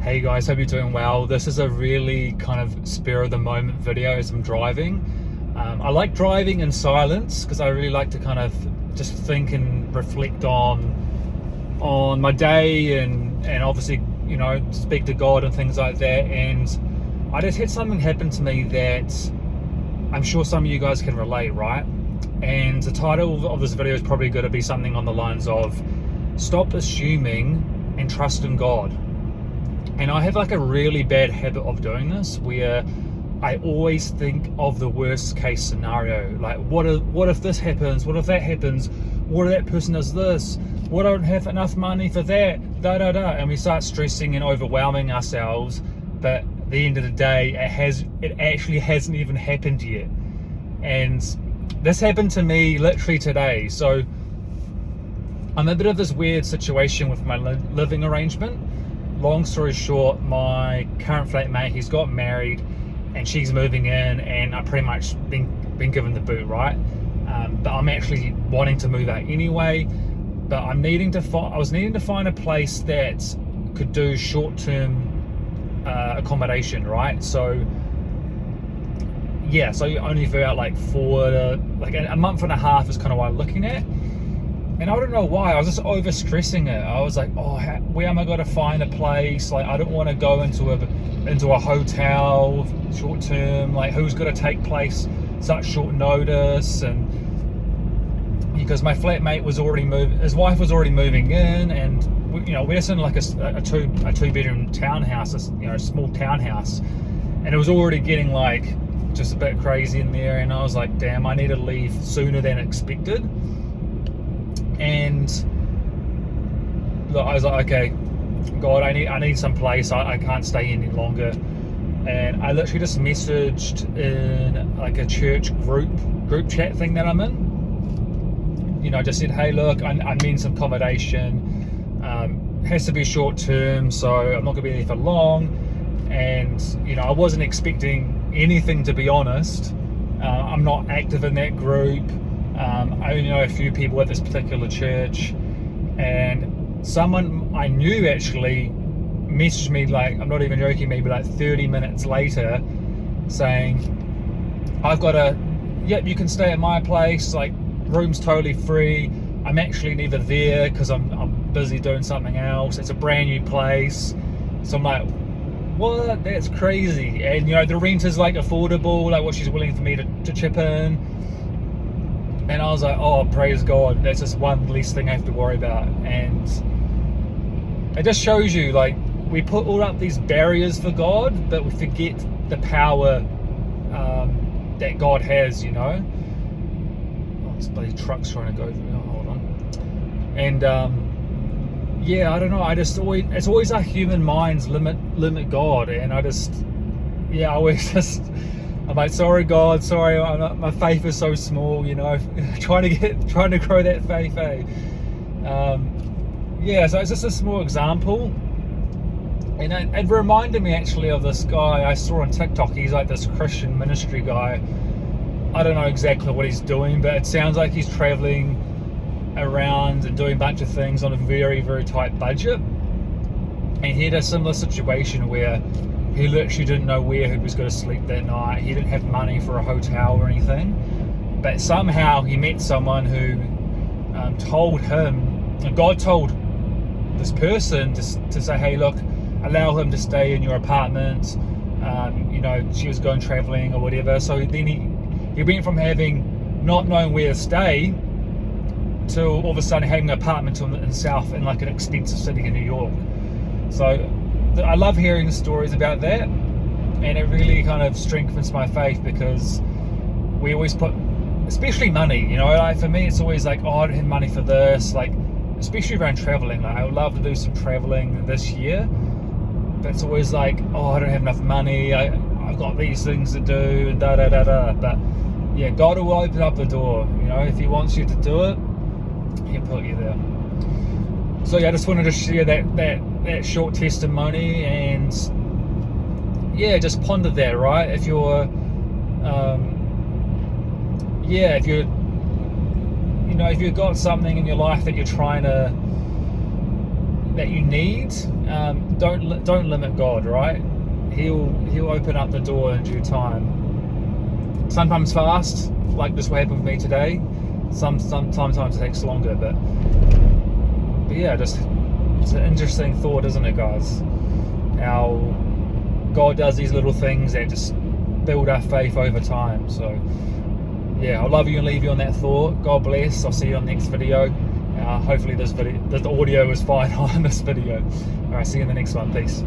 Hey guys, hope you're doing well. This is a really kind of spur of the moment video as I'm driving. I like driving in silence because I really like to kind of just think and reflect on my day and obviously, you know, speak to God and things like that. And I just had something happen to me that I'm sure some of you guys can relate, right? And the title of this video is probably going to be something on the lines of "Stop assuming and trust in God." And I have like a really bad habit of doing this where I always think of the worst case scenario. Like, what if this happens? What if that happens? What if that person does this? What, I don't have enough money for that? And we start stressing and overwhelming ourselves. But at the end of the day, it actually hasn't even happened yet. And this happened to me literally today. So I'm in a bit of this weird situation with my living arrangement. Long story short, my current flatmate, he's got married and she's moving in, and I pretty much been given the boot, right? But I'm actually wanting to move out anyway. But I was needing to find a place that could do short-term accommodation, right? So yeah, so only for about like a month and a half is kind of what I'm looking at. And I don't know why, I was just over stressing it. I was like, oh, where am I going to find a place? Like, I don't want to go into a hotel short term. Like, who's going to take place such short notice? And because my flatmate was already his wife was already moving in, and we're just in like a two bedroom townhouse, a small townhouse, and it was already getting like just a bit crazy in there. And I was like, damn, I need to leave sooner than expected. And look, I was like, okay, God, I need some place. I can't stay any longer. And I literally just messaged in like a church group chat thing that I'm in. Just said, hey, look, I need some accommodation. Has to be short term, so I'm not gonna be there for long. And I wasn't expecting anything, to be honest. I'm not active in that group. I only know a few people at this particular church, and someone I knew actually messaged me, like, I'm not even joking, maybe like 30 minutes later, saying, yep, you can stay at my place, like, room's totally free. I'm actually never there because I'm busy doing something else. It's a brand new place. So I'm like, what? That's crazy. And the rent is like affordable, like what she's willing for me to chip in. And I was like, oh, praise God, that's just one less thing I have to worry about. And it just shows you, like, we put all up these barriers for God, but we forget the power that God has, Oh, this bloody truck's trying to go through. Oh, hold on. And yeah, I don't know. It's always our human minds limit God. And I'm like, sorry, God, sorry, my faith is so small, trying to grow that faith, eh? Yeah, so it's just a small example. And it reminded me actually of this guy I saw on TikTok. He's like this Christian ministry guy. I don't know exactly what he's doing, but it sounds like he's traveling around and doing a bunch of things on a very, very tight budget. And he had a similar situation where he literally didn't know where he was going to sleep that night. He didn't have money for a hotel or anything. But somehow he met someone who told him, and God told this person to say, hey, look, allow him to stay in your apartment. She was going traveling or whatever. So then he went from not knowing where to stay to all of a sudden having an apartment in the south in like an expensive city in New York. So I love hearing stories about that, and it really kind of strengthens my faith, because we always put, especially money, like for me it's always like, oh, I don't have money for this, like especially around traveling. Like, I would love to do some traveling this year, but it's always like, oh, I don't have enough money, I've got these things to do, and but yeah, God will open up the door. If he wants you to do it, he'll put you there. So yeah, I just wanted to share that short testimony, and yeah, just ponder that, right? If you're if you've got something in your life that you're trying to that you need, don't limit God, right? He'll open up the door in due time. Sometimes fast, like this will happen with me today. Sometimes it takes longer, but yeah, just it's an interesting thought, isn't it, guys? How God does these little things that just build our faith over time. So yeah, I'll love you and leave you on that thought. God bless. I'll see you on the next video. Hopefully the audio is fine on this video. All right, see you in the next one. Peace.